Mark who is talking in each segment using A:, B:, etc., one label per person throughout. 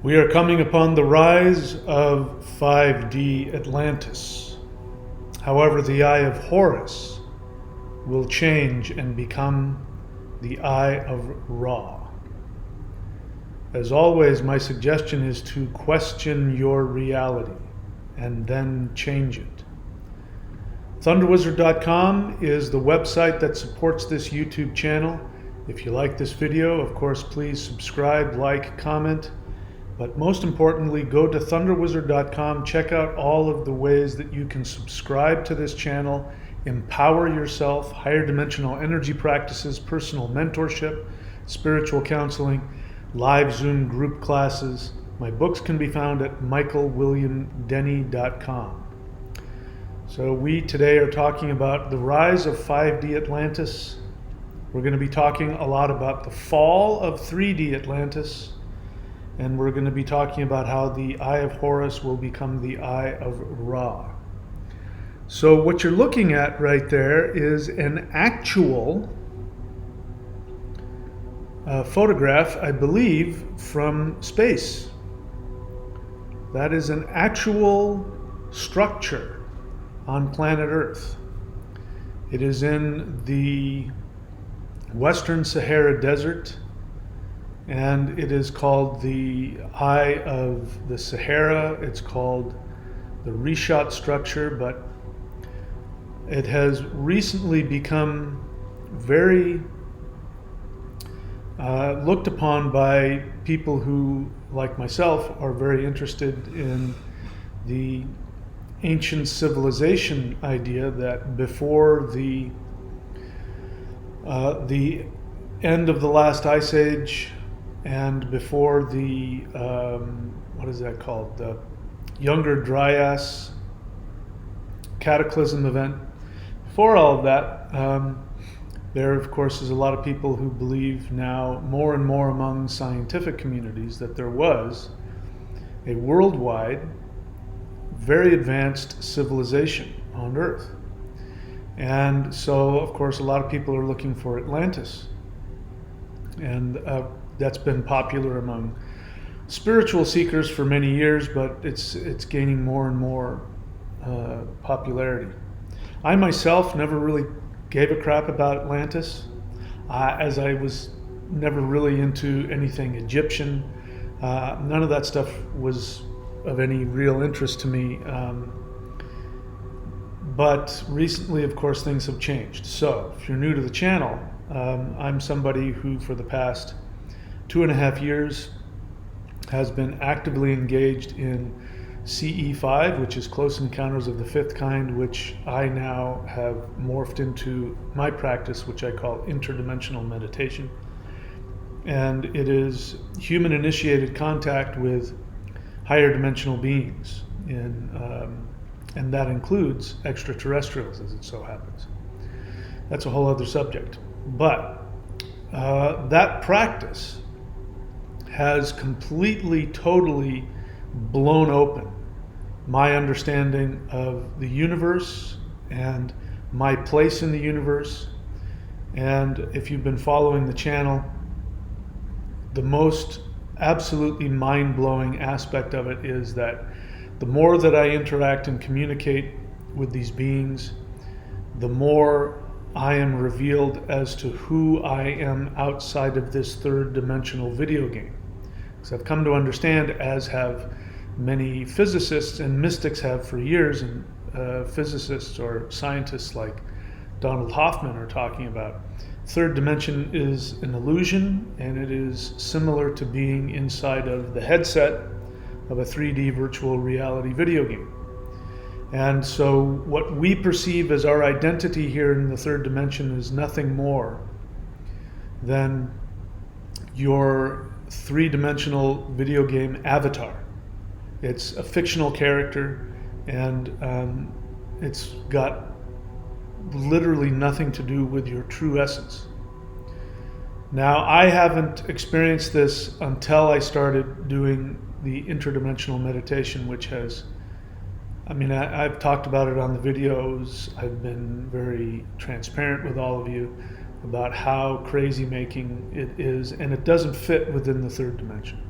A: We are coming upon the rise of 5D Atlantis. However, the Eye of Horus will change and become the Eye of Ra. As always, my suggestion is to question your reality and then change it. ThunderWizard.com is the website that supports this YouTube channel. If you like this video, of course, please subscribe, like, comment. But most importantly, go to ThunderWizard.com, check out all of the ways that you can subscribe to this channel, empower yourself, higher dimensional energy practices, personal mentorship, spiritual counseling, live Zoom group classes. My books can be found at michaelwilliamdenny.com. So we today are talking about the rise of 5D Atlantis. We're going to be talking a lot about the fall of 3D Atlantis. And we're going to be talking about how the Eye of Horus will become the Eye of Ra. So what you're looking at right there is an actual photograph, I believe, from space. That is an actual structure on planet Earth. It is in the Western Sahara Desert, and it is called the Eye of the Sahara. It's called the reshot structure, but it has recently become very looked upon by people who, like myself, are very interested in the ancient civilization idea that before the end of the last ice age, and before the, what is that called? The Younger Dryas Cataclysm event. Before all of that, there of course is a lot of people who believe now more and more among scientific communities that there was a worldwide, very advanced civilization on Earth. And so of course a lot of people are looking for Atlantis. And that's been popular among spiritual seekers for many years, but it's gaining more and more popularity. I myself never really gave a crap about Atlantis, as I was never really into anything Egyptian. None of that stuff was of any real interest to me. But recently, of course, things have changed. So if you're new to the channel, I'm somebody who for the past 2.5 years has been actively engaged in CE5, which is Close Encounters of the Fifth Kind, which I now have morphed into my practice, which I call Interdimensional meditation. And it is human initiated contact with higher dimensional beings, and that includes extraterrestrials, as it so happens. That's a whole other subject. But that practice has completely, totally blown open my understanding of the universe and my place in the universe. And if you've been following the channel, the most absolutely mind-blowing aspect of it is that the more that I interact and communicate with these beings, the more I am revealed as to who I am outside of this third dimensional video game. So I've come to understand, as have many physicists and mystics have for years, and physicists or scientists like Donald Hoffman are talking about, third dimension is an illusion, and it is similar to being inside of the headset of a 3D virtual reality video game. And so what we perceive as our identity here in the third dimension is nothing more than your three-dimensional video game avatar. It's a fictional character, and it's got literally nothing to do with your true essence. Now, I haven't experienced this until I started doing the interdimensional meditation, which has, I've talked about it on the videos. I've been very transparent with all of you about how crazy making it is, and it doesn't fit within the third dimension.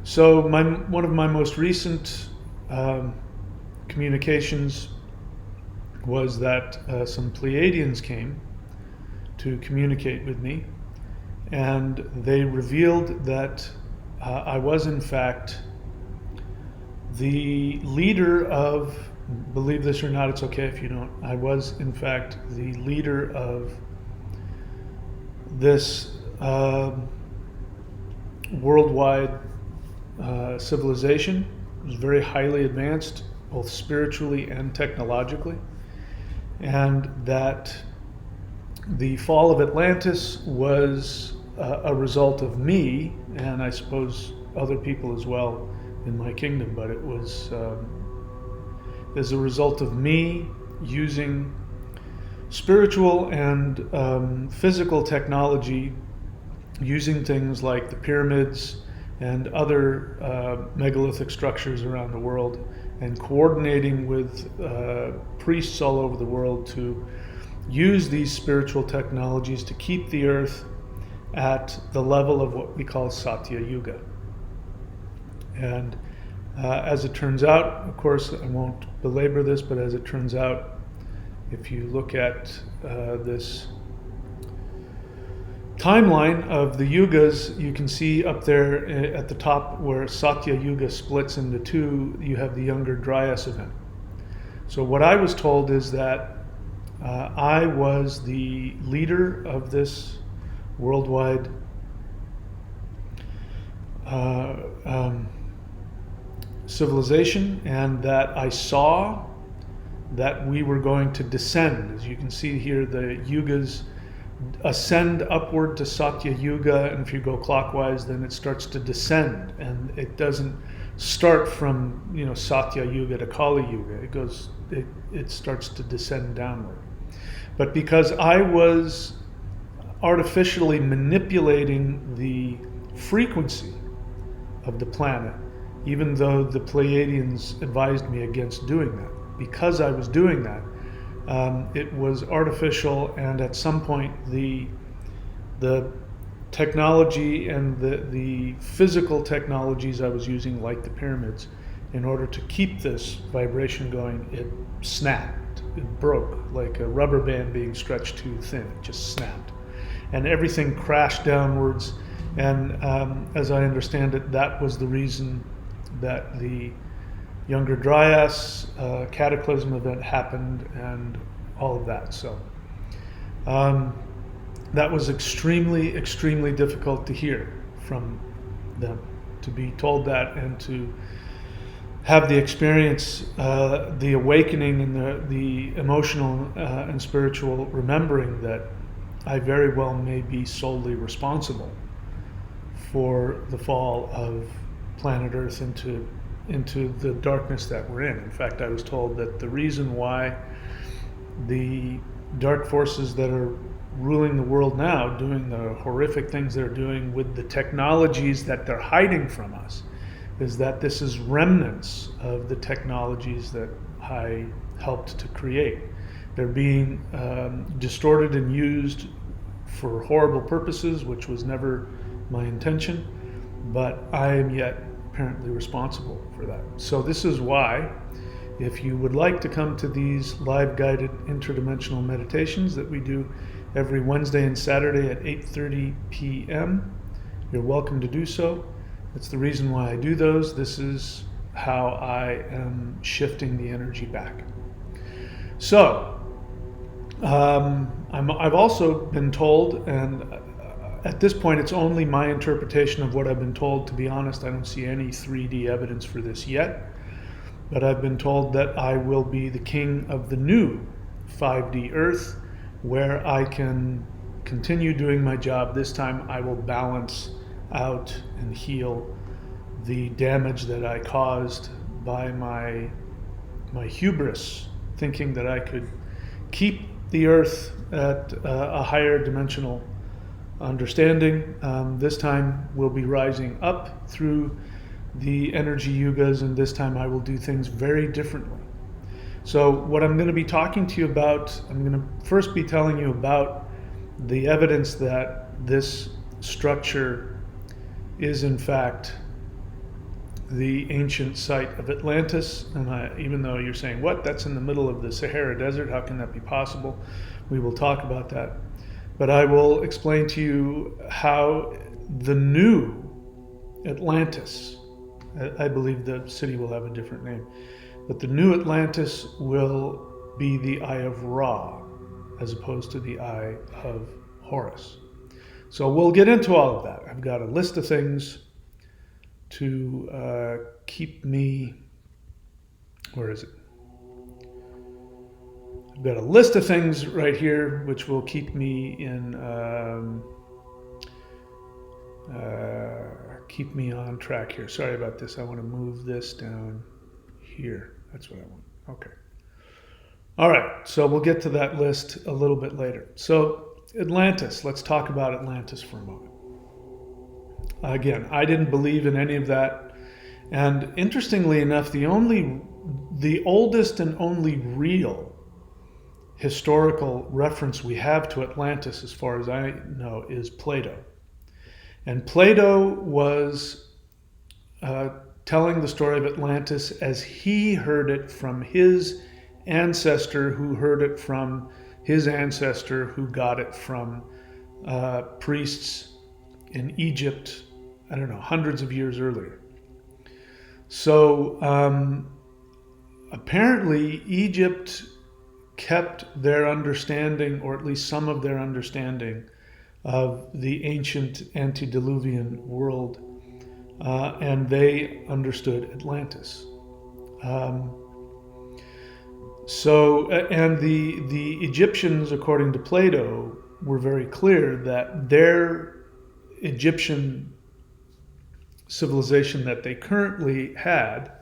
A: So one of my most recent communications was that some Pleiadians came to communicate with me, and they revealed that I was in fact the leader of, believe this or not, it's okay if you don't, I was in fact the leader of this worldwide civilization. It was very highly advanced, both spiritually and technologically, and that the fall of Atlantis was a result of me, and I suppose other people as well in my kingdom, but it was as a result of me using spiritual and physical technology, using things like the pyramids and other megalithic structures around the world, and coordinating with priests all over the world to use these spiritual technologies to keep the earth at the level of what we call Satya Yuga. And as it turns out, of course, I won't belabor this, but as it turns out, if you look at this timeline of the yugas, you can see up there at the top where Satya Yuga splits into two, you have the Younger Dryas event. So what I was told is that I was the leader of this worldwide civilization, and that I saw that we were going to descend. As you can see here, the yugas ascend upward to Satya Yuga, and if you go clockwise, then it starts to descend, and it doesn't start from Satya Yuga to Kali Yuga. It starts to descend downward. But because I was artificially manipulating the frequency of the planet, even though the Pleiadians advised me against doing that, because I was doing that, it was artificial, and at some point the technology and the physical technologies I was using, like the pyramids, in order to keep this vibration going, it snapped. It broke like a rubber band being stretched too thin. It just snapped, and everything crashed downwards. And as I understand it, that was the reason that the Younger Dryas Cataclysm event happened, and all of that. So that was extremely, extremely difficult to hear from them, to be told that, and to have the experience, the awakening, and the emotional and spiritual remembering that I very well may be solely responsible for the fall of planet Earth into the darkness that we're in. In fact, I was told that the reason why the dark forces that are ruling the world now, doing the horrific things they're doing with the technologies that they're hiding from us, is that this is remnants of the technologies that I helped to create. They're being distorted and used for horrible purposes, which was never my intention, but I am yet apparently responsible for that. So this is why, if you would like to come to these live guided interdimensional meditations that we do every Wednesday and Saturday at 8:30 p.m., you're welcome to do so. That's the reason why I do those. This is how I am shifting the energy back. So I've also been told, and at this point it's only my interpretation of what I've been told. To be honest, I don't see any 3D evidence for this yet, but I've been told that I will be the king of the new 5D Earth, where I can continue doing my job. This time I will balance out and heal the damage that I caused by my hubris, thinking that I could keep the Earth at a higher dimensional understanding. This time we'll be rising up through the energy yugas, and this time I will do things very differently. So what I'm going to be talking to you about, I'm going to first be telling you about the evidence that this structure is in fact the ancient site of Atlantis. And even though you're saying, what, that's in the middle of the Sahara Desert, how can that be possible? We will talk about that. But I will explain to you how the new Atlantis, I believe the city will have a different name, but the new Atlantis will be the Eye of Ra as opposed to the Eye of Horus. So we'll get into all of that. I've got a list of things to keep me, where is it? I've got a list of things right here which will keep me keep me on track here. Sorry about this. I want to move this down here. That's what I want. Okay. All right. So we'll get to that list a little bit later. So Atlantis. Let's talk about Atlantis for a moment. Again, I didn't believe in any of that. And interestingly enough, the oldest and only real historical reference we have to Atlantis, as far as I know, is Plato. And Plato was telling the story of Atlantis as he heard it from his ancestor, who heard it from his ancestor, who got it from priests in Egypt, I don't know, hundreds of years earlier. So apparently Egypt kept their understanding, or at least some of their understanding, of the ancient antediluvian world, and they understood Atlantis. And the Egyptians, according to Plato, were very clear that their Egyptian civilization that they currently had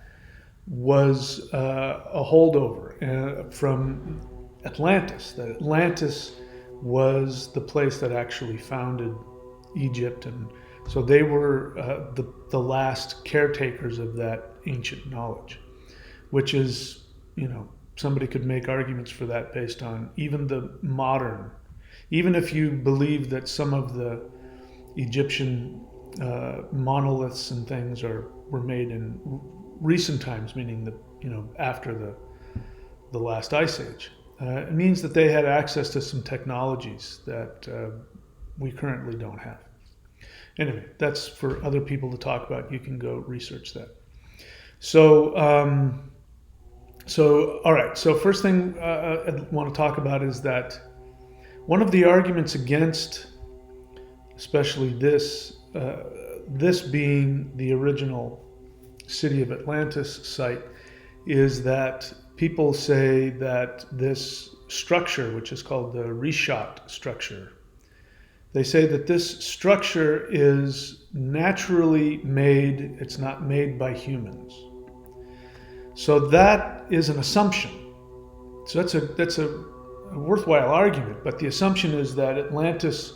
A: was a holdover from Atlantis. That Atlantis was the place that actually founded Egypt, and so they were the last caretakers of that ancient knowledge, which is, somebody could make arguments for that based on even the modern, even if you believe that some of the Egyptian monoliths and things were made in recent times, meaning after the last ice age. It means that they had access to some technologies that we currently don't have. Anyway, that's for other people to talk about. You can go research that. So all right. So first thing I want to talk about is that one of the arguments against, especially this being the original city of Atlantis site, is that people say that this structure, which is called the Reshat structure, they say that this structure is naturally made, it's not made by humans. So that is an assumption. So that's a worthwhile argument, but the assumption is that Atlantis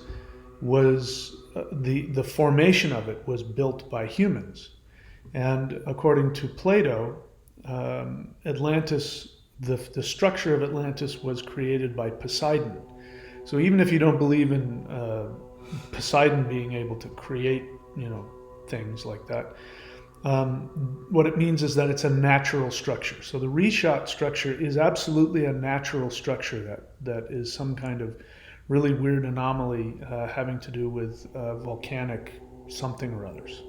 A: was, the formation of it was built by humans. And according to Plato, Atlantis, the structure of Atlantis was created by Poseidon. So even if you don't believe in Poseidon being able to create, things like that, what it means is that it's a natural structure. So the Reshat structure is absolutely a natural structure that is some kind of really weird anomaly having to do with volcanic something or others.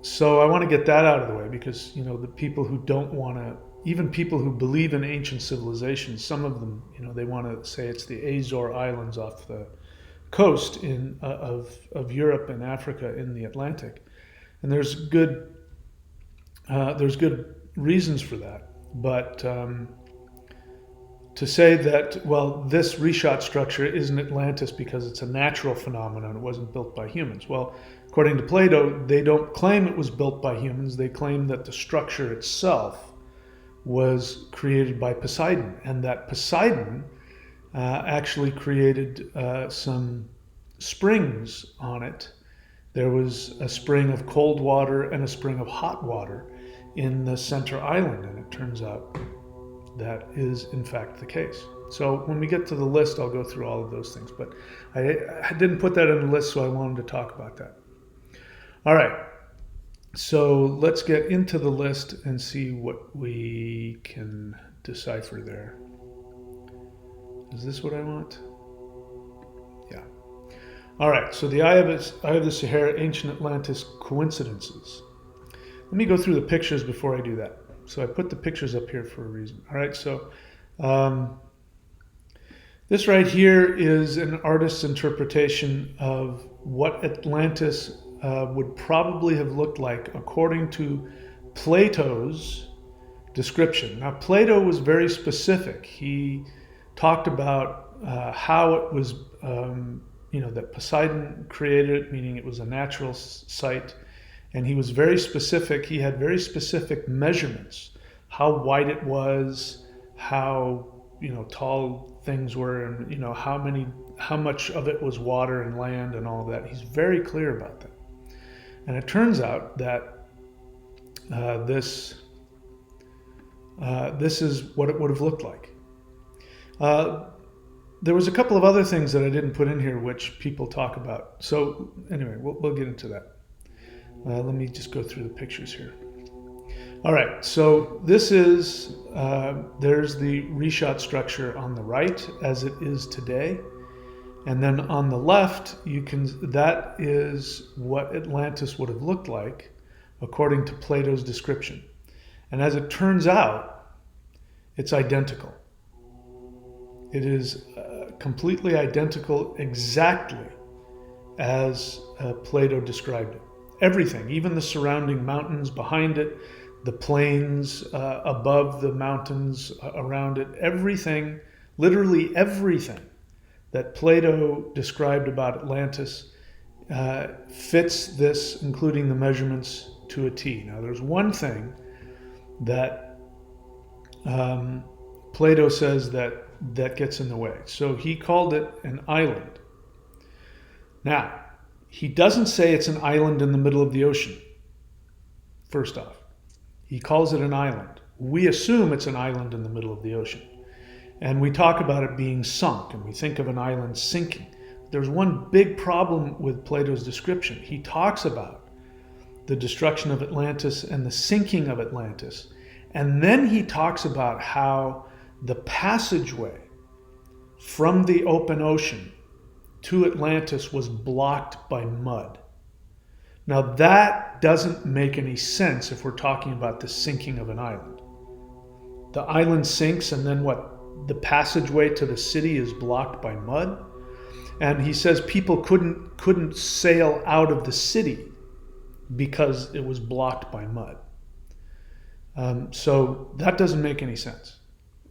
A: So I want to get that out of the way because, the people who don't want to, even people who believe in ancient civilizations, some of them, they want to say it's the Azore Islands off the coast of Europe and Africa in the Atlantic. And there's good reasons for that. But to say that, well, this Reshat structure isn't Atlantis because it's a natural phenomenon, it wasn't built by humans. Well, according to Plato, they don't claim it was built by humans. They claim that the structure itself was created by Poseidon, and that Poseidon actually created some springs on it. There was a spring of cold water and a spring of hot water in the center island, and it turns out that is in fact the case. So when we get to the list, I'll go through all of those things, but I didn't put that in the list, so I wanted to talk about that. All right. So let's get into the list and see what we can decipher there. Is this what I want? Yeah. All right, so the Eye of the Sahara, Ancient Atlantis Coincidences. Let me go through the pictures before I do that. So I put the pictures up here for a reason. All right, so this right here is an artist's interpretation of what Atlantis would probably have looked like according to Plato's description. Now, Plato was very specific. He talked about how it was, that Poseidon created it, meaning it was a natural site. And he was very specific. He had very specific measurements, how wide it was, how tall things were, and how much of it was water and land and all of that. He's very clear about that. And it turns out that this is what it would have looked like. There was a couple of other things that I didn't put in here, which people talk about. So anyway, we'll get into that. Let me just go through the pictures here. All right, so this is, there's the reshot structure on the right as it is today. And then on the left, that is what Atlantis would have looked like according to Plato's description. And as it turns out, it's identical. It is completely identical exactly as Plato described it. Everything, even the surrounding mountains behind it, the plains above the mountains around it, everything, literally everything that Plato described about Atlantis fits this, including the measurements, to a T. Now, there's one thing that Plato says that gets in the way. So he called it an island. Now, he doesn't say it's an island in the middle of the ocean, first off. He calls it an island. We assume it's an island in the middle of the ocean. And we talk about it being sunk, and we think of an island sinking. There's one big problem with Plato's description. He talks about the destruction of Atlantis and the sinking of Atlantis. And then he talks about how the passageway from the open ocean to Atlantis was blocked by mud. Now that doesn't make any sense if we're talking about the sinking of an island. The island sinks and then what? The passageway to the city is blocked by mud? And he says people couldn't sail out of the city because it was blocked by mud. So that doesn't make any sense.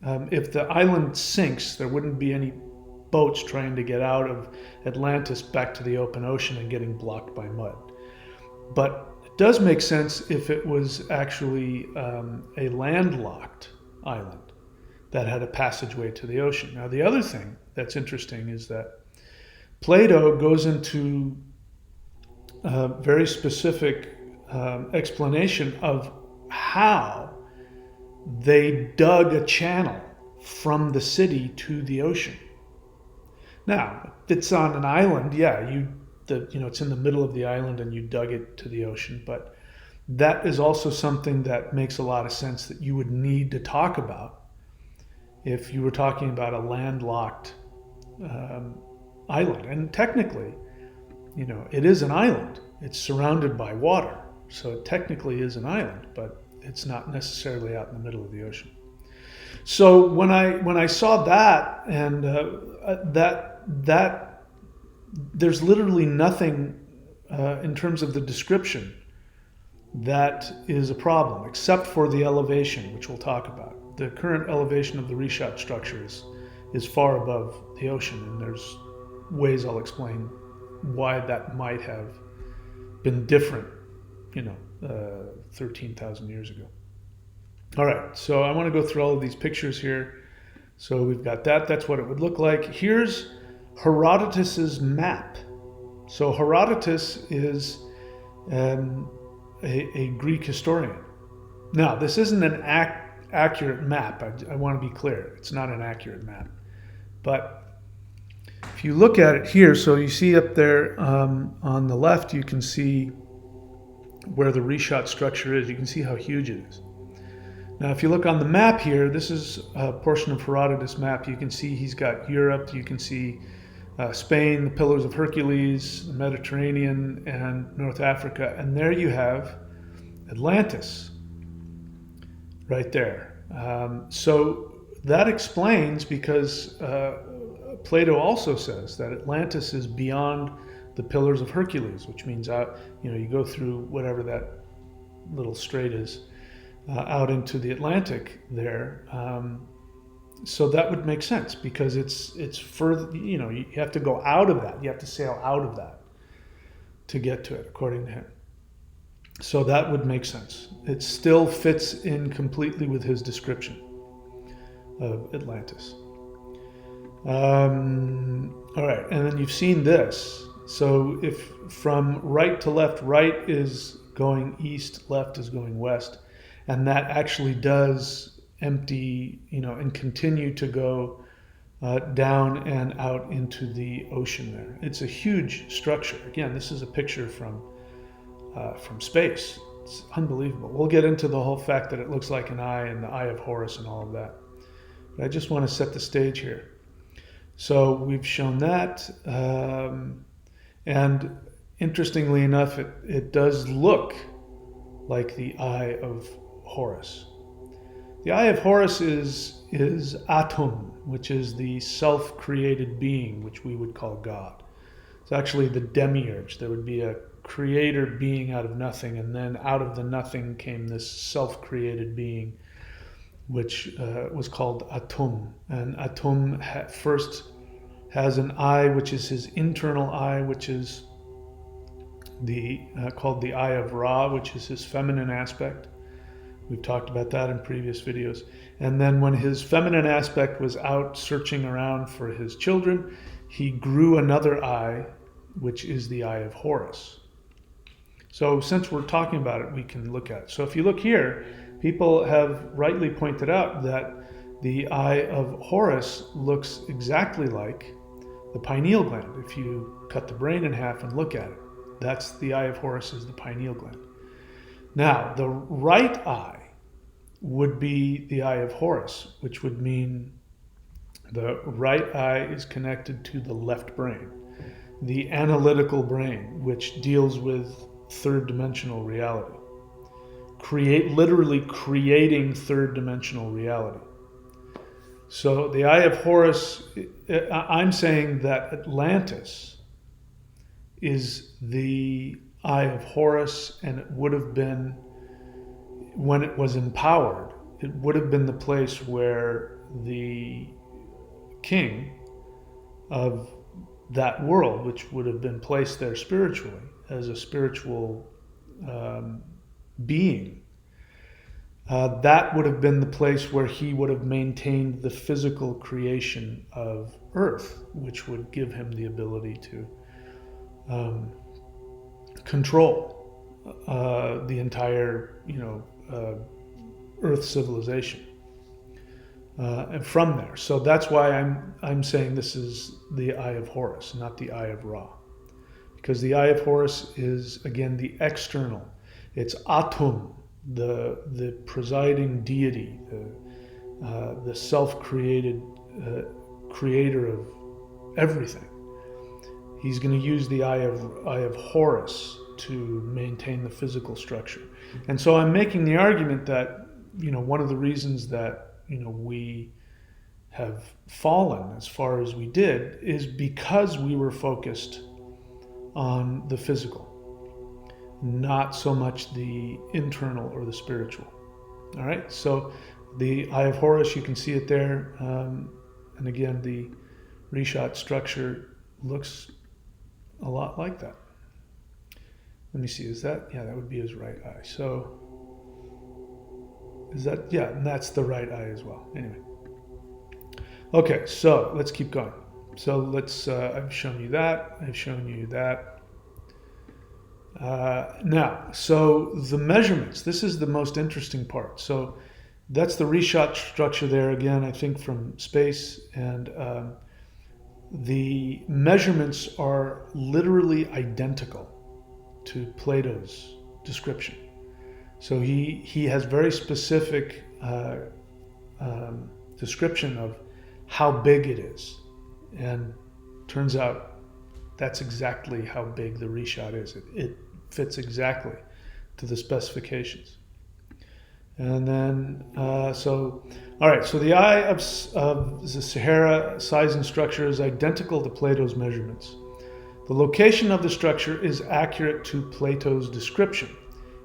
A: If the island sinks, there wouldn't be any boats trying to get out of Atlantis back to the open ocean and getting blocked by mud. But it does make sense if it was actually a landlocked island that had a passageway to the ocean. Now, the other thing that's interesting is that Plato goes into a very specific explanation of how they dug a channel from the city to the ocean. Now, if it's on an island, yeah, it's in the middle of the island and you dug it to the ocean, but that is also something that makes a lot of sense that you would need to talk about if you were talking about a landlocked island. And technically, it is an island. It's surrounded by water, so it technically is an island, but it's not necessarily out in the middle of the ocean. So when I saw that, and that there's literally nothing in terms of the description that is a problem, except for the elevation, which we'll talk about. The current elevation of the reshot structure is far above the ocean, and there's ways I'll explain why that might have been different, 13,000 years ago. All right, so I want to go through all of these pictures here. So we've got that. That's what it would look like. Here's Herodotus's map. So Herodotus is a Greek historian. Now, this isn't an accurate map. I want to be clear. It's not an accurate map. But if you look at it here, so you see up there on the left, you can see where the reshot structure is. You can see how huge it is. Now, if you look on the map here, this is a portion of Herodotus' map. You can see he's got Europe, you can see Spain, the Pillars of Hercules, the Mediterranean, and North Africa. And there you have Atlantis, right there. So that explains, because Plato also says that Atlantis is beyond the Pillars of Hercules, which means you go through whatever that little strait is, out into the Atlantic there. So that would make sense, because it's further, you have to go out of that. You have to sail out of that to get to it, according to him. So that would make sense. It still fits in completely with his description of Atlantis. All right, and then you've seen this. So if from right to left, right is going east, left is going west, and that actually does empty, and continue to go down and out into the ocean there. It's a huge structure. Again, this is a picture from space. It's unbelievable. We'll get into the whole fact that it looks like an eye and the eye of Horus and all of that. But I just want to set the stage here. So we've shown that. And interestingly enough, it does look like the eye of Horus. The eye of Horus is Atum, which is the self-created being, which we would call God. It's actually the demiurge. There would be a creator being out of nothing, and then out of the nothing came this self-created being, which was called Atum. And Atum first has an eye, which is his internal eye, which is called the eye of Ra, which is his feminine aspect. We've talked about that in previous videos. And then when his feminine aspect was out searching around for his children, he grew another eye, which is the eye of Horus. So since we're talking about it, we can look at it. So if you look here, people have rightly pointed out that the eye of Horus looks exactly like the pineal gland. If you cut the brain in half and look at it, that's the eye of Horus, is the pineal gland. Now, the right eye would be the eye of Horus, which would mean the right eye is connected to the left brain, the analytical brain, which deals with third dimensional reality. Literally creating third dimensional reality. So the eye of Horus, I'm saying that Atlantis is the eye of Horus, and it would have been, when it was empowered, it would have been the place where the king of that world, which would have been placed there spiritually as a spiritual being, that would have been the place where he would have maintained the physical creation of Earth, which would give him the ability to control the entire, Earth civilization, and from there. So that's why I'm saying this is the eye of Horus, not the eye of Ra, because the eye of Horus is, again, the external. It's Atum, the presiding deity, the self-created creator of everything. He's going to use the eye of Horus to maintain the physical structure. And so I'm making the argument that, one of the reasons that, we have fallen as far as we did is because we were focused on the physical, not so much the internal or the spiritual. All right, so the eye of Horus, you can see it there. And again, the reshot structure looks a lot like that. Let me see, that would be his right eye. So and that's the right eye as well. Anyway. Okay, so let's keep going. So let's, I've shown you that. I've shown you that. Now, so the measurements, this is the most interesting part. So that's the reshot structure there, again, I think from space, and the measurements are literally identical to Plato's description. So he has very specific description of how big it is, and turns out that's exactly how big the reshot is. It fits exactly to the specifications. And then, all right, so the eye of the Sahara size and structure is identical to Plato's measurements. The location of the structure is accurate to Plato's description.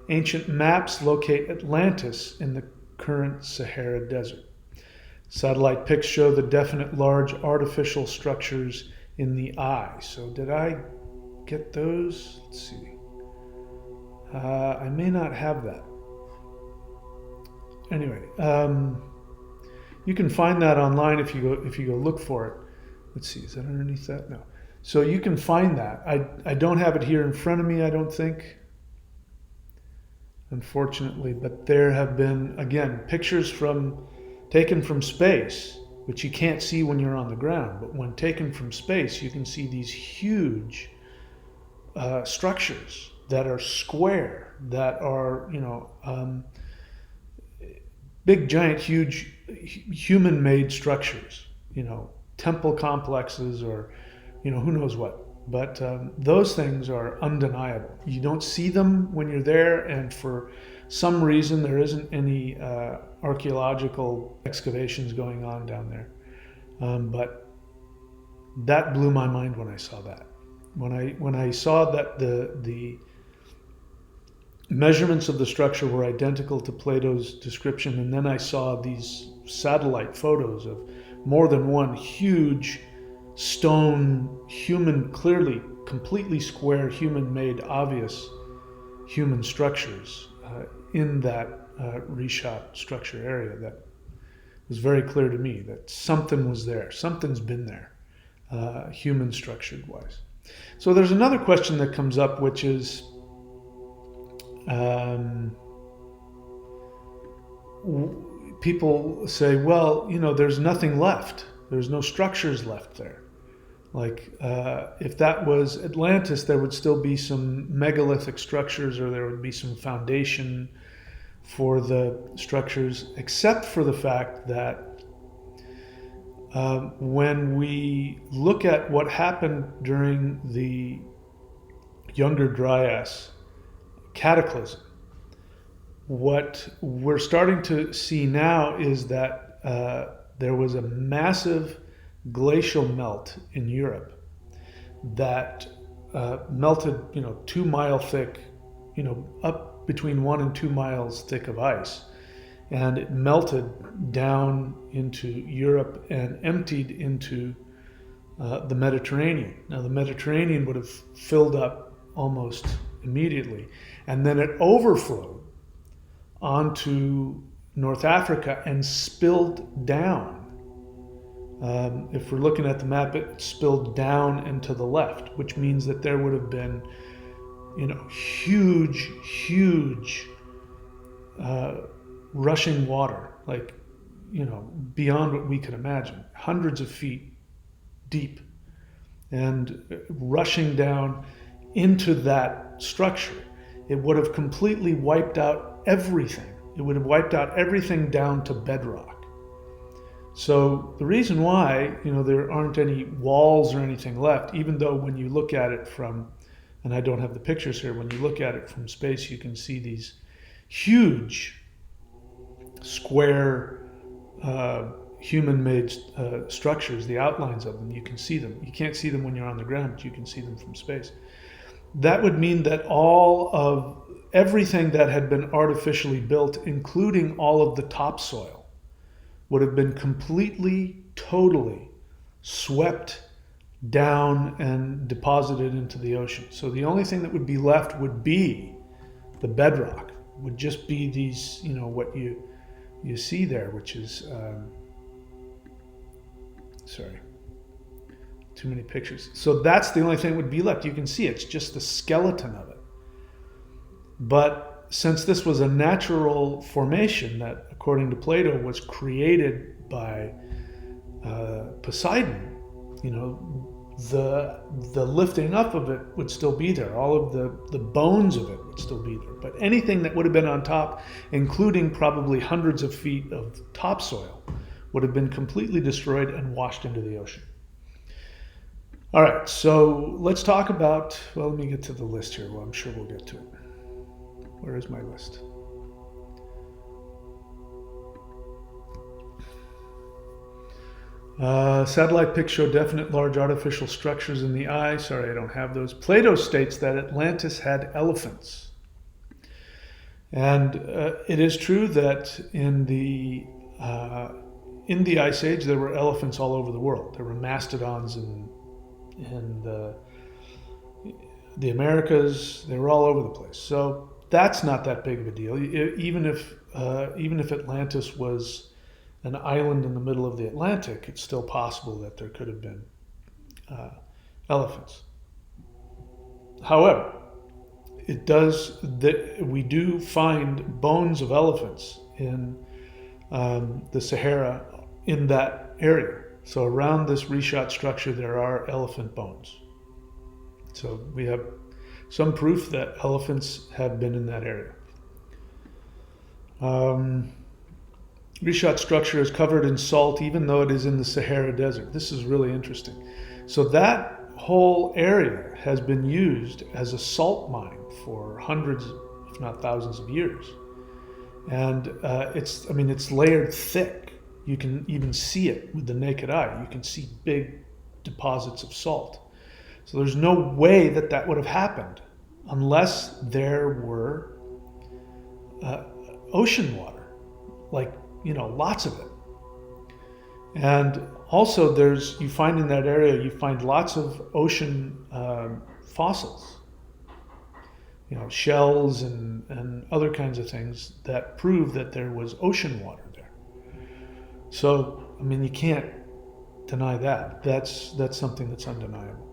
A: Ancient maps locate Atlantis in the current Sahara Desert. Satellite pics show the definite large artificial structures in the eye. So did I get those? Let's see. I may not have that. Anyway, you can find that online if you go look for it. Let's see, is that underneath that? No. So you can find that. I don't have it here in front of me, I don't think, unfortunately, but there have been, again, pictures taken from space, which you can't see when you're on the ground, but when taken from space, you can see these huge structures that are square, that are, big, giant, huge human-made structures, temple complexes, or, who knows what. But those things are undeniable. You don't see them when you're there, and for some reason there isn't any archaeological excavations going on down there. But that blew my mind when I saw that. When I saw that the measurements of the structure were identical to Plato's description, and then I saw these satellite photos of more than one huge stone, human, clearly completely square, human-made, obvious human structures in that reshot structure area, that was very clear to me that something was there, something's been there, human structured wise. So there's another question that comes up, which is people say, well, there's nothing left. There's no structures left there. Like, if that was Atlantis, there would still be some megalithic structures, or there would be some foundation for the structures, except for the fact that when we look at what happened during the Younger Dryas Cataclysm, what we're starting to see now is that there was a massive glacial melt in Europe that melted, 2 mile thick, up between 1 and 2 miles thick of ice, and it melted down into Europe and emptied into the Mediterranean. Now the Mediterranean would have filled up almost immediately, and then it overflowed onto North Africa and spilled down. If we're looking at the map, it spilled down and to the left, which means that there would have been, huge rushing water, like, beyond what we could imagine, hundreds of feet deep, and rushing down into that structure. It would have completely wiped out everything. It would have wiped out everything down to bedrock. So the reason why, there aren't any walls or anything left, even though when you look at it from, and I don't have the pictures here, when you look at it from space, you can see these huge square human-made structures, the outlines of them. You can see them. You can't see them when you're on the ground, but you can see them from space. That would mean that all of everything that had been artificially built, including all of the topsoil, would have been completely, totally swept down and deposited into the ocean. So the only thing that would be left would be the bedrock, would just be these, what you see there, which is, sorry, too many pictures. So that's the only thing that would be left. You can see it's just the skeleton of it. But since this was a natural formation that, according to Plato, was created by Poseidon, the lifting up of it would still be there. All of the bones of it would still be there. But anything that would have been on top, including probably hundreds of feet of topsoil, would have been completely destroyed and washed into the ocean. All right, so let's talk about, well, let me get to the list here. Well, I'm sure we'll get to it. Where is my list? Satellite pics show definite large artificial structures in the eye. Sorry, I don't have those. Plato states that Atlantis had elephants. And it is true that in the Ice Age, there were elephants all over the world. There were mastodons in the Americas. They were all over the place. So that's not that big of a deal. Even if Atlantis was an island in the middle of the Atlantic, it's still possible that there could have been elephants. However, we do find bones of elephants in the Sahara in that area. So around this reshot structure, there are elephant bones. So we have some proof that elephants have been in that area. Reshot structure is covered in salt, even though it is in the Sahara Desert. This is really interesting. So that whole area has been used as a salt mine for hundreds, if not thousands of years. And it's layered thick. You can even see it with the naked eye. You can see big deposits of salt. So there's no way that would have happened unless there were ocean water, lots of it. And also you find in that area, you find lots of ocean fossils, shells and other kinds of things that prove that there was ocean water there. So, you can't deny that. That's something that's undeniable.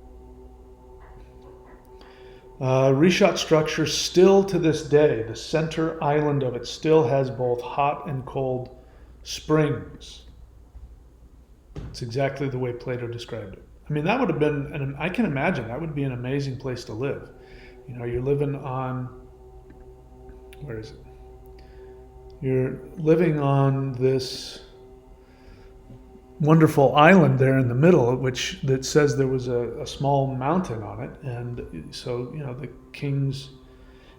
A: Reshot structure still to this day, the center island of it still has both hot and cold springs. It's exactly the way Plato described it. That would have been, I can imagine that would be an amazing place to live. You're living on, where is it? You're living on this wonderful island there in the middle, that says there was a small mountain on it, and so the kings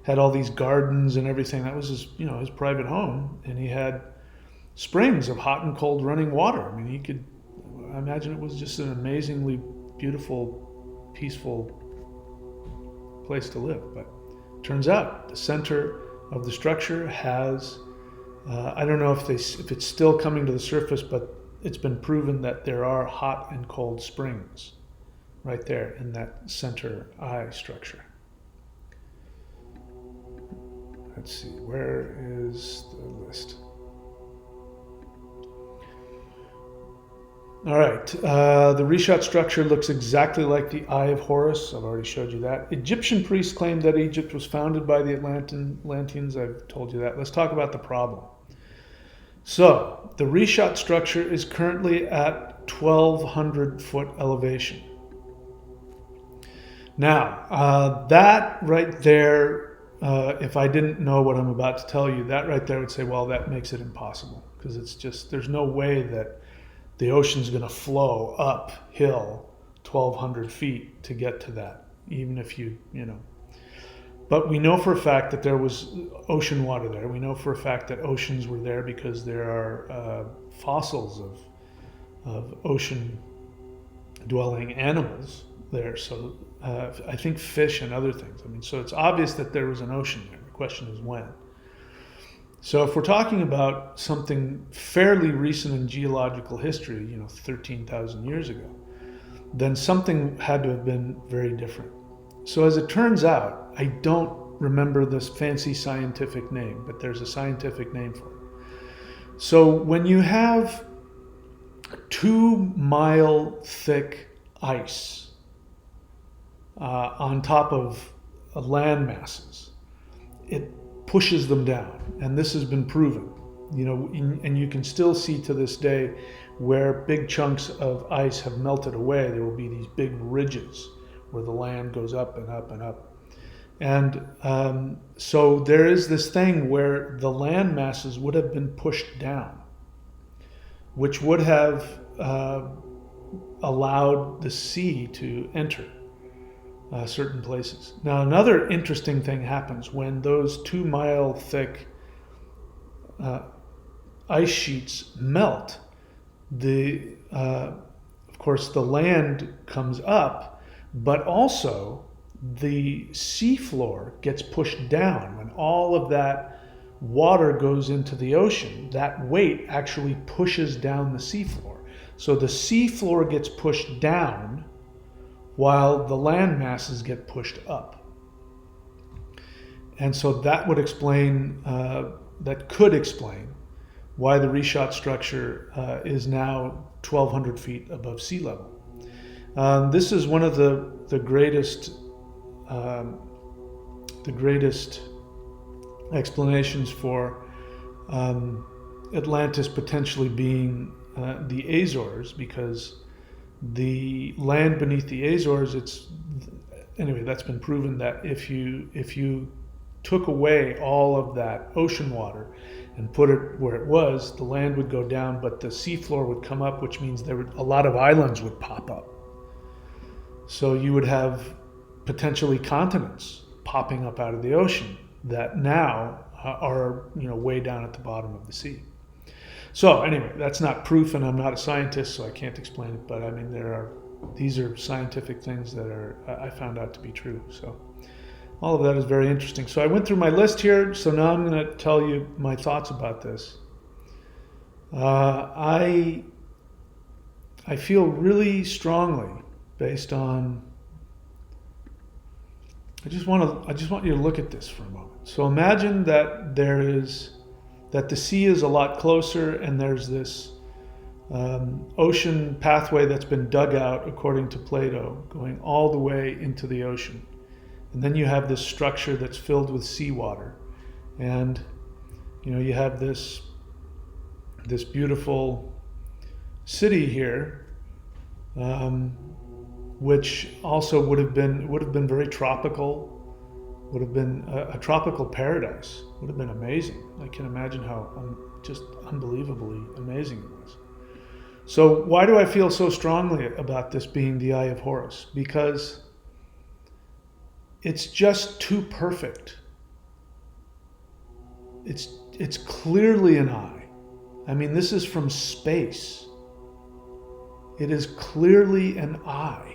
A: had all these gardens and everything. That was his private home, and he had springs of hot and cold running water. I imagine it was just an amazingly beautiful, peaceful place to live. But it turns out the center of the structure has, I don't know if it's still coming to the surface, but it's been proven that there are hot and cold springs right there in that center eye structure. Let's see, where is the list? All right, the reshot structure looks exactly like the Eye of Horus. I've already showed you that. Egyptian priests claimed that Egypt was founded by the Atlanteans. I've told you that. Let's talk about the problem. So, the reshot structure is currently at 1,200 foot elevation. Now, that right there, if I didn't know what I'm about to tell you, that right there would say, well, that makes it impossible. Because there's no way that the ocean's going to flow uphill 1,200 feet to get to that, even if But we know for a fact that there was ocean water there. We know for a fact that oceans were there because there are fossils of ocean-dwelling animals there. So I think fish and other things. So it's obvious that there was an ocean there. The question is when. So if we're talking about something fairly recent in geological history, 13,000 years ago, then something had to have been very different. So as it turns out, I don't remember this fancy scientific name, but there's a scientific name for it. So when you have 2-mile thick ice on top of land masses, it pushes them down. And this has been proven, and you can still see to this day where big chunks of ice have melted away, there will be these big ridges where the land goes up and up and up. And so there is this thing where the land masses would have been pushed down, which would have allowed the sea to enter certain places. Now, another interesting thing happens when those 2-mile thick ice sheets melt. Of course, the land comes up, but also the seafloor gets pushed down. When all of that water goes into the ocean, that weight actually pushes down the seafloor. So the seafloor gets pushed down while the land masses get pushed up. And so that would explain, that could explain why the reshot structure is now 1,200 feet above sea level. This is one of the greatest explanations for Atlantis potentially being the Azores, because the land beneath the Azores, that's been proven that if you took away all of that ocean water and put it where it was, the land would go down, but the seafloor would come up, which means a lot of islands would pop up. So you would have potentially continents popping up out of the ocean that now are way down at the bottom of the sea. So anyway, that's not proof, and I'm not a scientist, so I can't explain it. But I mean, these are scientific things that I found out to be true. So all of that is very interesting. So I went through my list here. So now I'm going to tell you my thoughts about this. I feel really strongly based on. I just want you to look at this for a moment. So imagine that the sea is a lot closer, and there's this ocean pathway that's been dug out, according to Plato, going all the way into the ocean. And then you have this structure that's filled with seawater. And you have this beautiful city here, which also would have been very tropical, would have been a tropical paradise, would have been amazing. I can imagine how just unbelievably amazing it was. So why do I feel so strongly about this being the Eye of Horus? Because it's just too perfect. It's clearly an eye. I mean, this is from space. It is clearly an eye.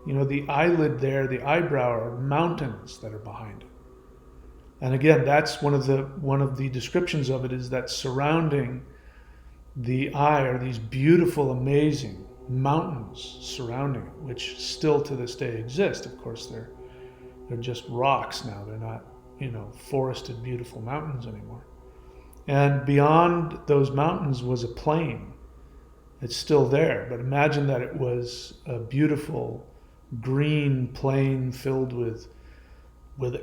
A: The eyelid there, the eyebrow, are mountains that are behind it. And again, that's one of the descriptions of it, is that surrounding the eye are these beautiful, amazing mountains surrounding it, which still to this day exist. Of course, they're just rocks now. They're not, forested, beautiful mountains anymore. And beyond those mountains was a plain. It's still there, but imagine that it was a beautiful green plain filled with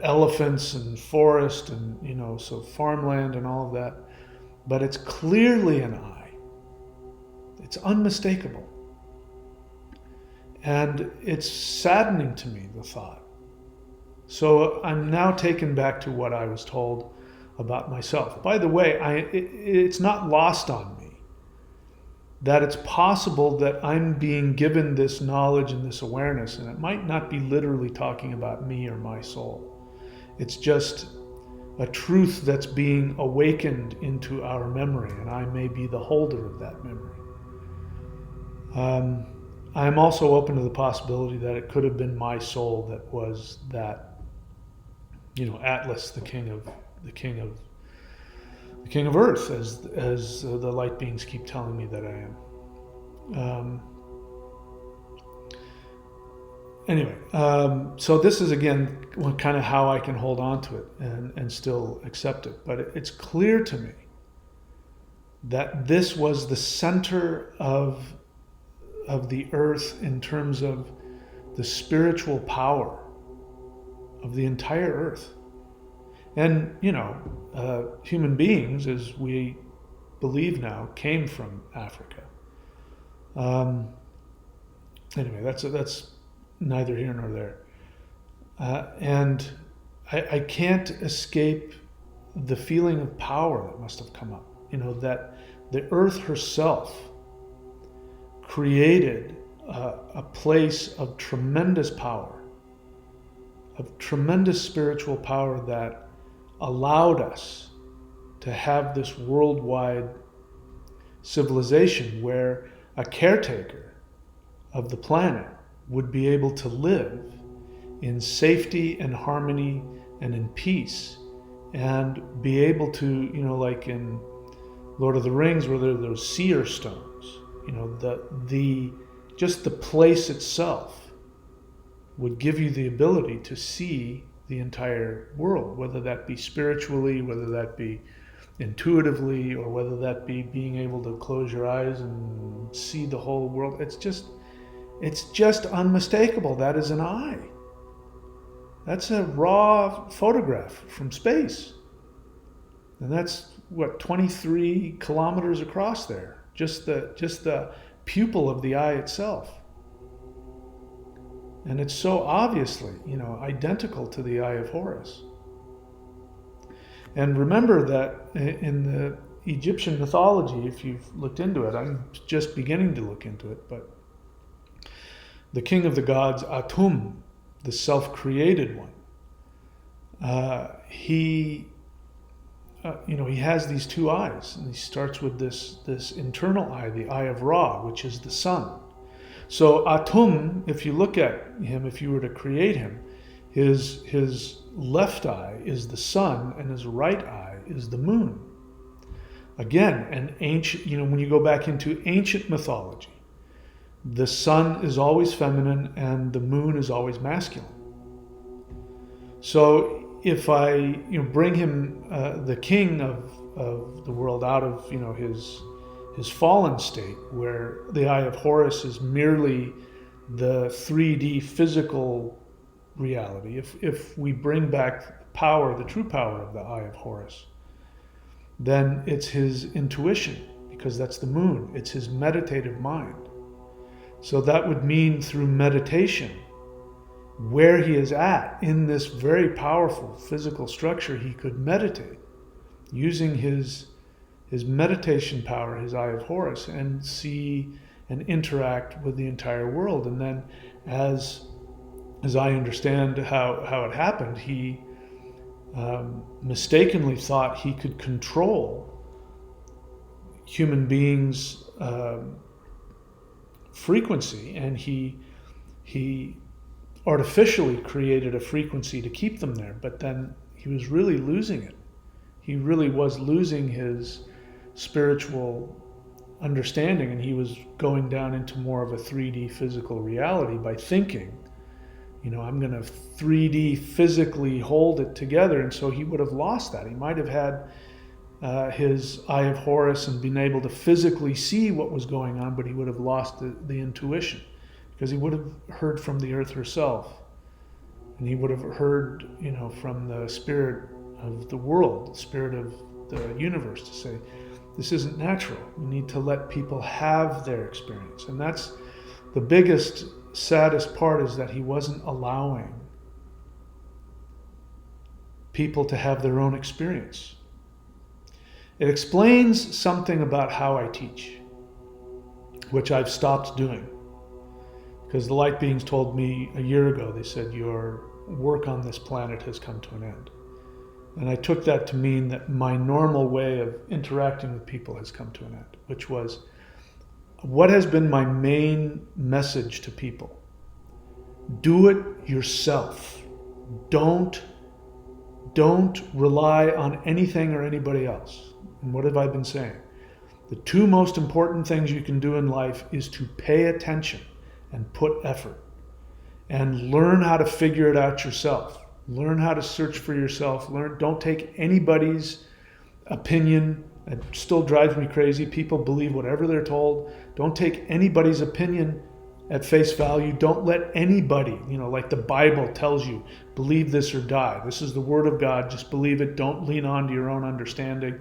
A: elephants and forest and so farmland and all of that. But it's clearly an eye. It's unmistakable. And it's saddening to me, the thought. So I'm now taken back to what I was told about myself. By the way, it's not lost on me that it's possible that I'm being given this knowledge and this awareness, and it might not be literally talking about me or my soul. It's just a truth that's being awakened into our memory, and I may be the holder of that memory. I'm also open to the possibility that it could have been my soul that was that, Atlas, the king of Earth, as the light beings keep telling me that I am. Anyway, so this is again kind of how I can hold on to it and still accept it. But it's clear to me that this was the center of the earth in terms of the spiritual power of the entire earth. And, human beings, as we believe now, came from Africa. Um, anyway, that's neither here nor there. And I can't escape the feeling of power that must have come up. That the earth herself created a place of tremendous power, of tremendous spiritual power that allowed us to have this worldwide civilization where a caretaker of the planet would be able to live in safety and harmony and in peace, and be able to, like in Lord of the Rings, where there are those seer stones, just the place itself would give you the ability to see the entire world, whether that be spiritually, whether that be intuitively, or whether that be being able to close your eyes and see the whole world. It's just unmistakable. That is an eye. That's a raw photograph from space. And that's 23 kilometers across there. Just the pupil of the eye itself. And it's so obviously, identical to the eye of Horus. And remember that in the Egyptian mythology, if you've looked into it, I'm just beginning to look into it, but the king of the gods, Atum, the self-created one, he has these two eyes, and he starts with this internal eye, the eye of Ra, which is the sun. So Atum, if you look at him, if you were to create him, his left eye is the sun, and his right eye is the moon. Again, an ancient, when you go back into ancient mythology, the sun is always feminine and the moon is always masculine. So if I bring him, the king of the world, out of his fallen state, where the eye of Horus is merely the 3D physical reality, if we bring back power, the true power of the eye of Horus, then it's his intuition, because that's the moon. It's his meditative mind. So that would mean through meditation, where he is at in this very powerful physical structure, he could meditate using his meditation power, his eye of Horus, and see and interact with the entire world. And then as I understand how it happened, he mistakenly thought he could control human beings' frequency, and he artificially created a frequency to keep them there, but then he was really losing it. He really was losing his spiritual understanding, and he was going down into more of a 3D physical reality by thinking, I'm going to 3D physically hold it together. And so he would have lost that. He might have had his eye of Horus and been able to physically see what was going on, but he would have lost the intuition, because he would have heard from the earth herself, and he would have heard, from the spirit of the world, the spirit of the universe, to say, this isn't natural. We need to let people have their experience. And that's the biggest, saddest part, is that he wasn't allowing people to have their own experience. It explains something about how I teach, which I've stopped doing. Because the light beings told me a year ago, they said, your work on this planet has come to an end. And I took that to mean that my normal way of interacting with people has come to an end, which was, what has been my main message to people? Do it yourself. Don't rely on anything or anybody else. And what have I been saying? The two most important things you can do in life is to pay attention and put effort, and learn how to figure it out yourself. Learn how to search for yourself. Don't take anybody's opinion. It still drives me crazy. People believe whatever they're told. Don't take anybody's opinion at face value. Don't let anybody, like the Bible tells you, believe this or die. This is the word of God. Just believe it. Don't lean on to your own understanding.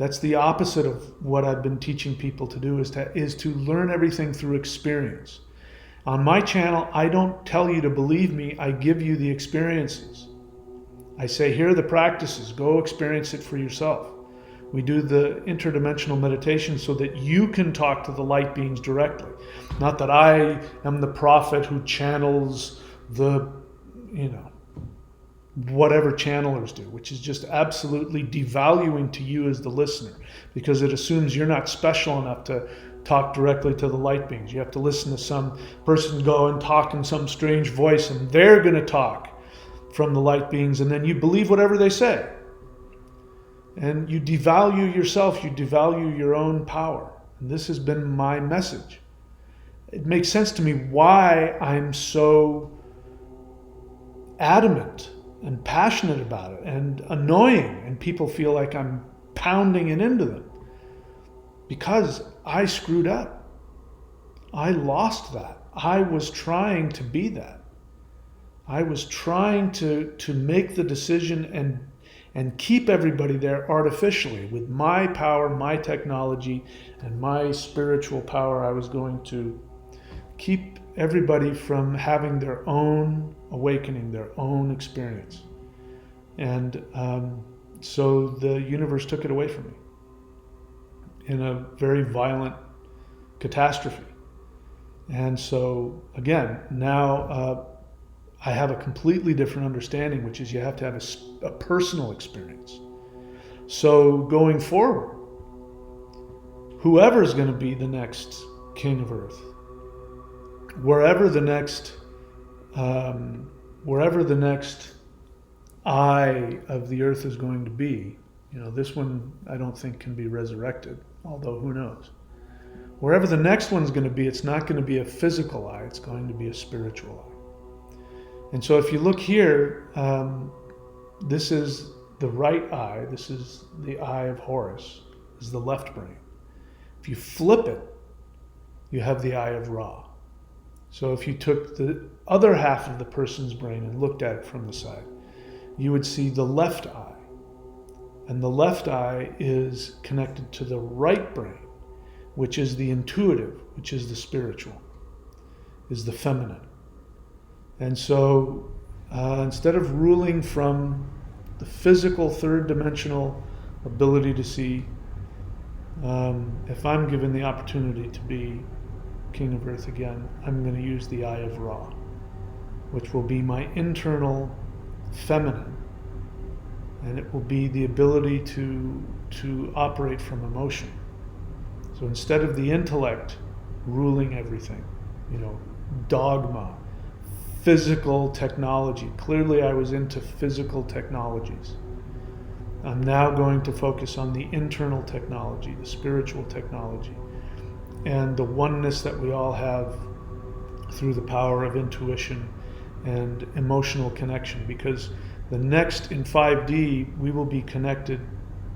A: That's the opposite of what I've been teaching people to do, is to learn everything through experience. On my channel, I don't tell you to believe me, I give you the experiences. I say, here are the practices, go experience it for yourself. We do the interdimensional meditation so that you can talk to the light beings directly. Not that I am the prophet who channels the, whatever channelers do, which is just absolutely devaluing to you as the listener, because it assumes you're not special enough to talk directly to the light beings. You have to listen to some person go and talk in some strange voice, and they're going to talk from the light beings, and then you believe whatever they say. And you devalue yourself, you devalue your own power. And this has been my message. It makes sense to me why I'm so adamant and passionate about it and annoying, and people feel like I'm pounding it into them. Because I screwed up. I lost that. I was trying to be that. I was trying to make the decision and keep everybody there artificially. With my power, my technology, and my spiritual power, I was going to keep everybody from having their own awakening, their own experience. And so the universe took it away from me in a very violent catastrophe. And so, again, now I have a completely different understanding, which is you have to have a personal experience. So going forward, whoever's going to be the next king of Earth, wherever the next eye of the Earth is going to be, this one I don't think can be resurrected, although who knows. Wherever the next one's going to be, it's not going to be a physical eye, it's going to be a spiritual eye. And so if you look here, this is the right eye, this is the eye of Horus, this is the left brain. If you flip it, you have the eye of Ra. So if you took the other half of the person's brain and looked at it from the side, you would see the left eye. And the left eye is connected to the right brain, which is the intuitive, which is the spiritual, is the feminine. And so instead of ruling from the physical third dimensional ability to see, if I'm given the opportunity to be King of Earth again, I'm going to use the eye of Ra, which will be my internal feminine. And it will be the ability to operate from emotion. So instead of the intellect ruling everything, dogma, physical technology. Clearly I was into physical technologies. I'm now going to focus on the internal technology, the spiritual technology, and the oneness that we all have through the power of intuition and emotional connection. Because the next, in 5D, we will be connected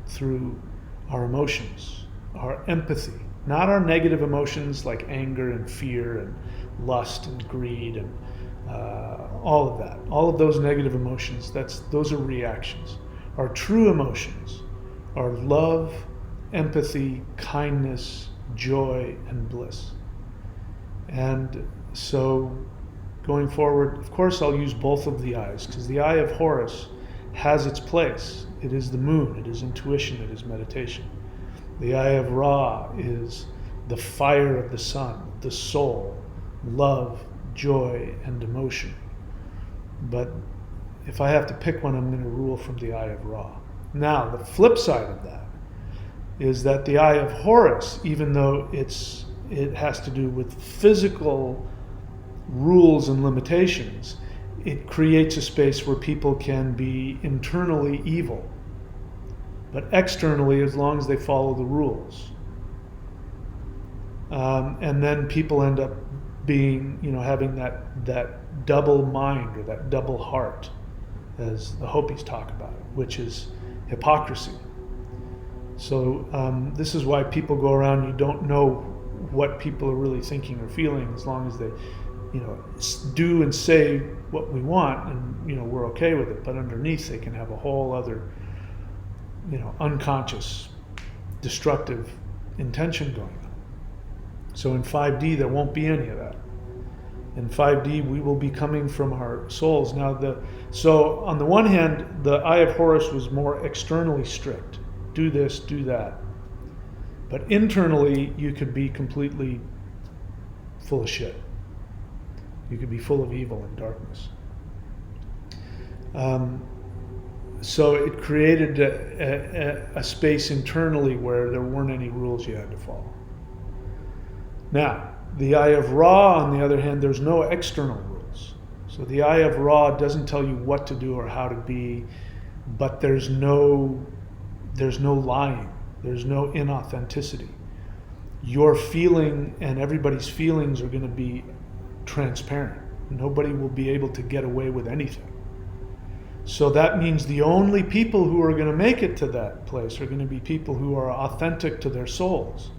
A: through our emotions, our empathy, not our negative emotions like anger and fear and lust and greed and all of that. All of those negative emotions, those are reactions. Our true emotions are love, empathy, kindness, joy, and bliss. And so going forward, of course, I'll use both of the eyes, because the eye of Horus has its place. It is the moon, it is intuition, it is meditation. The eye of Ra is the fire of the sun, the soul, love, joy, and emotion. But if I have to pick one, I'm going to rule from the eye of Ra. Now, the flip side of that is that the eye of Horus, even though it has to do with physical rules and limitations, it creates a space where people can be internally evil, but externally, as long as they follow the rules. And then people end up being, having that double mind or that double heart, as the Hopis talk about it, which is hypocrisy. So this is why people go around, you don't know what people are really thinking or feeling, as long as they do and say what we want, and we're okay with it. But underneath, they can have a whole other unconscious destructive intention going on. So in 5D, there won't be any of that. In 5D, we will be coming from our souls. Now, so on the one hand, the Eye of Horus was more externally strict. Do this, do that. But internally, you could be completely full of shit. You could be full of evil and darkness. So it created a space internally where there weren't any rules you had to follow. Now, the Eye of Ra, on the other hand, there's no external rules. So the Eye of Ra doesn't tell you what to do or how to be, but there's no lying. There's no inauthenticity. Your feeling and everybody's feelings are going to be transparent. Nobody will be able to get away with anything. So that means the only people who are going to make it to that place are going to be people who are authentic to their souls.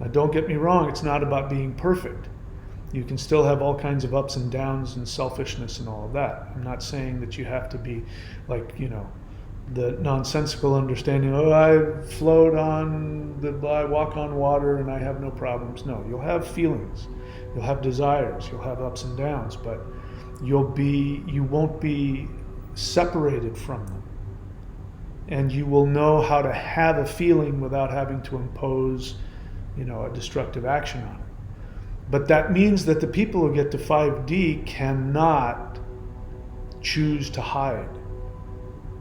A: Now, don't get me wrong, it's not about being perfect. You can still have all kinds of ups and downs and selfishness and all of that. I'm not saying that you have to be like, the nonsensical understanding, I float on, I walk on water and I have no problems. No, you'll have feelings, you'll have desires, you'll have ups and downs, but you won't be separated from them. And you will know how to have a feeling without having to impose, a destructive action on it. But that means that the people who get to 5D cannot choose to hide.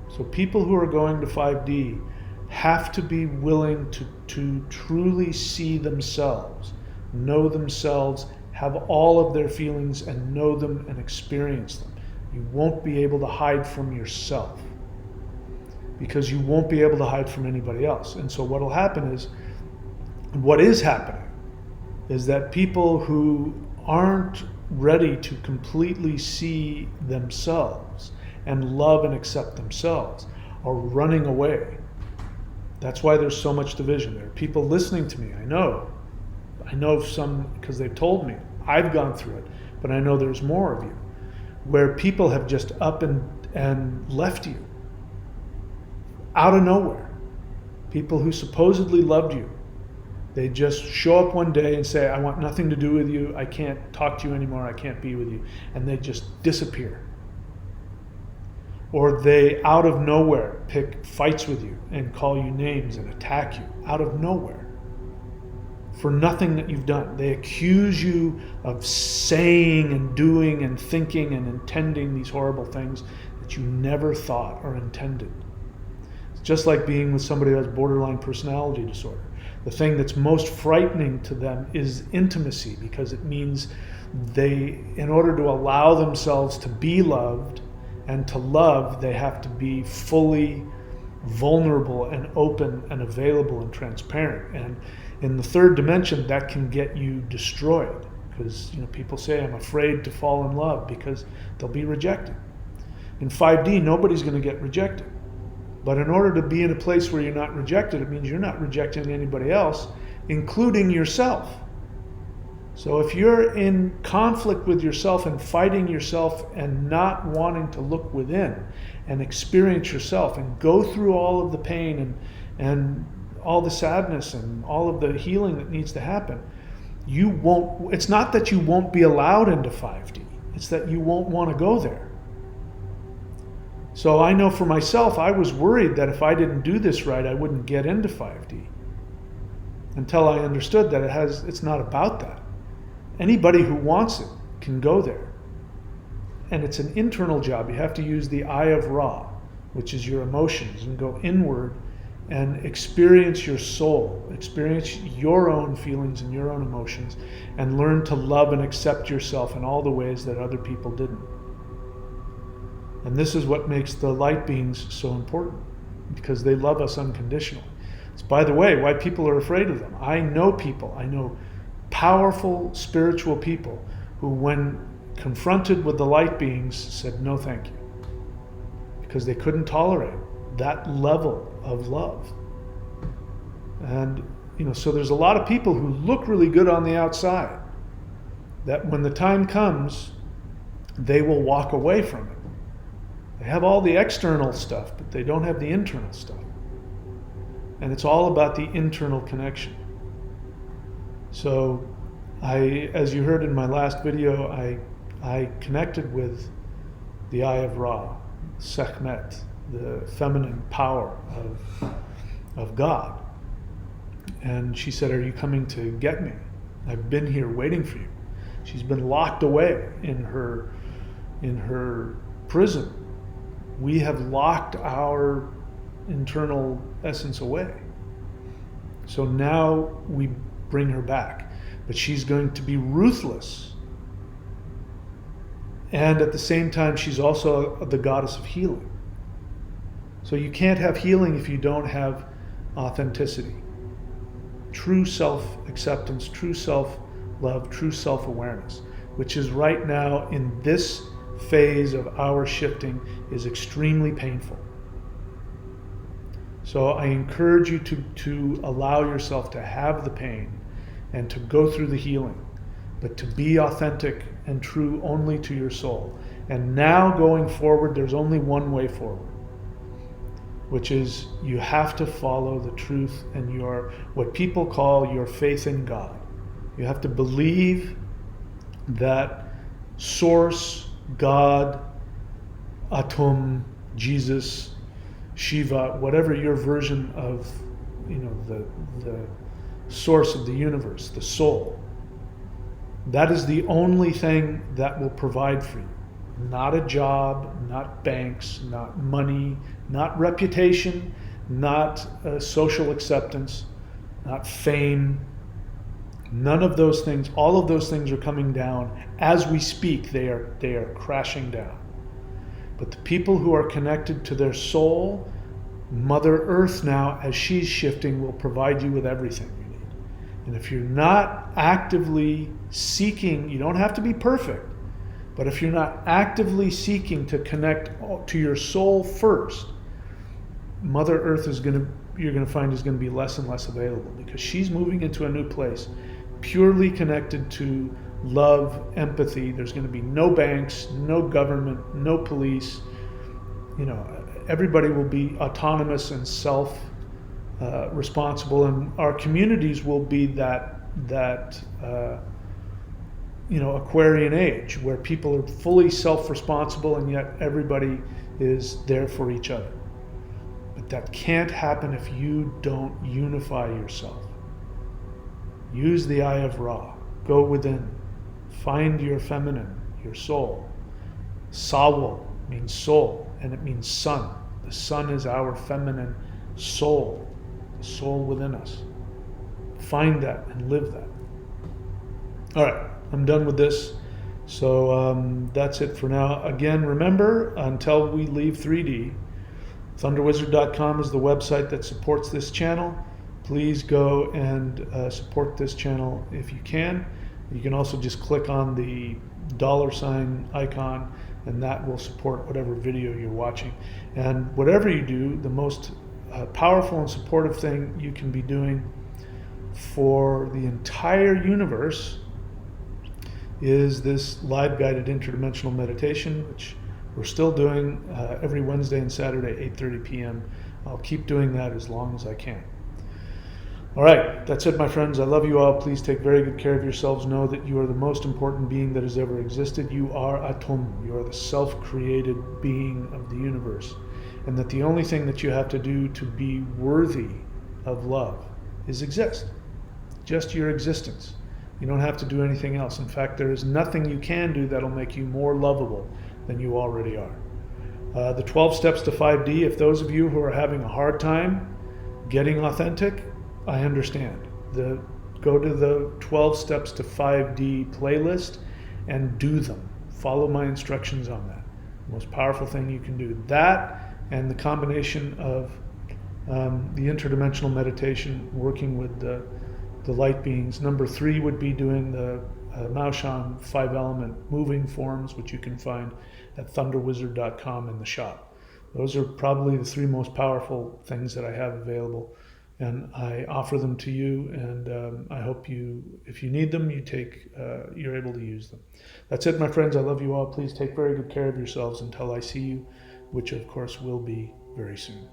A: So people who are going to 5D have to be willing to truly see themselves, know themselves, have all of their feelings and know them and experience them. You won't be able to hide from yourself because you won't be able to hide from anybody else. And so what will happen is, what is happening is that people who aren't ready to completely see themselves and love and accept themselves are running away. That's why there's so much division. There are people listening to me. I know some because they've told me. I've gone through it, but I know there's more of you where people have just up and left you out of nowhere. People who supposedly loved you, they just show up one day and say, I want nothing to do with you, I can't talk to you anymore, I can't be with you, and they just disappear. Or they, out of nowhere, pick fights with you and call you names and attack you, out of nowhere, for nothing that you've done. They accuse you of saying and doing and thinking and intending these horrible things that you never thought or intended. It's just like being with somebody who has borderline personality disorder. The thing that's most frightening to them is intimacy, because it means they, in order to allow themselves to be loved and to love, they have to be fully vulnerable and open and available and transparent. And in the third dimension, that can get you destroyed, because people say, I'm afraid to fall in love because they'll be rejected. In 5D, nobody's going to get rejected. But in order to be in a place where you're not rejected, it means you're not rejecting anybody else, including yourself. So if you're in conflict with yourself and fighting yourself and not wanting to look within and experience yourself and go through all of the pain and all the sadness and all of the healing that needs to happen, it's not that you won't be allowed into 5D, it's that you won't want to go there. So I know for myself, I was worried that if I didn't do this right, I wouldn't get into 5D, until I understood that it's not about that. Anybody who wants it can go there. And it's an internal job. You have to use the Eye of Ra, which is your emotions, and go inward and experience your soul, experience your own feelings and your own emotions, and learn to love and accept yourself in all the ways that other people didn't. And this is what makes the light beings so important, because they love us unconditionally. It's, by the way, why people are afraid of them. I know powerful spiritual people who, when confronted with the light beings, said no thank you, because they couldn't tolerate that level of love. And so there's a lot of people who look really good on the outside, that when the time comes, they will walk away from it. They have all the external stuff, but they don't have the internal stuff. And it's all about the internal connection. So as you heard in my last video, I connected with the Eye of Ra, Sekhmet, the feminine power of God. And she said, "Are you coming to get me? I've been here waiting for you." She's been locked away in her prison. We have locked our internal essence away. So now we bring her back. But she's going to be ruthless. And at the same time, she's also the goddess of healing. So you can't have healing if you don't have authenticity. True self-acceptance, true self-love, true self-awareness, which is right now in this phase of our shifting is extremely painful. So I encourage you to allow yourself to have the pain and to go through the healing, but to be authentic and true only to your soul. And now going forward, there's only one way forward, which is you have to follow the truth and what people call your faith in God. You have to believe that Source, God, Atum, Jesus, Shiva, whatever your version of, the source of the universe, the soul, that is the only thing that will provide for you. Not a job, not banks, not money, not reputation, not social acceptance, not fame. None of those things, all of those things are coming down. As we speak, they are crashing down. But the people who are connected to their soul, Mother Earth now, as she's shifting, will provide you with everything you need. And if you're not actively seeking, you don't have to be perfect, but if you're not actively seeking to connect to your soul first, Mother Earth you're going to find is going to be less and less available, because she's moving into a new place, purely connected to love, empathy. There's going to be no banks, no government, no police. Everybody will be autonomous and responsible, and our communities will be that Aquarian age, where people are fully self-responsible and yet everybody is there for each other. But that can't happen if you don't unify yourself. Use the Eye of Ra. Go within. Find your feminine, your soul. Sawal means soul, and it means sun. The sun is our feminine soul, the soul within us. Find that and live that. All right, I'm done with this. So that's it for now. Again, remember, until we leave 3D, thunderwizard.com is the website that supports this channel. Please go and support this channel if you can. You can also just click on the $ icon, and that will support whatever video you're watching. And whatever you do, the most powerful and supportive thing you can be doing for the entire universe is this live guided interdimensional meditation, which we're still doing every Wednesday and Saturday, 8:30 p.m. I'll keep doing that as long as I can. All right, that's it, my friends. I love you all. Please take very good care of yourselves. Know that you are the most important being that has ever existed. You are Atum. You are the self-created being of the universe. And that the only thing that you have to do to be worthy of love is exist. Just your existence. You don't have to do anything else. In fact, there is nothing you can do that'll make you more lovable than you already are. The 12 steps to 5D, if those of you who are having a hard time getting authentic, I understand. Go to the 12 steps to 5D playlist and do them. Follow my instructions on that. The most powerful thing you can do. That and the combination of the interdimensional meditation, working with the light beings. Number 3 would be doing the Maoshan 5-element moving forms, which you can find at thunderwizard.com in the shop. Those are probably the 3 most powerful things that I have available, and I offer them to you, and I hope if you need them, you're able to use them. That's it, my friends. I love you all. Please take very good care of yourselves until I see you, which of course will be very soon.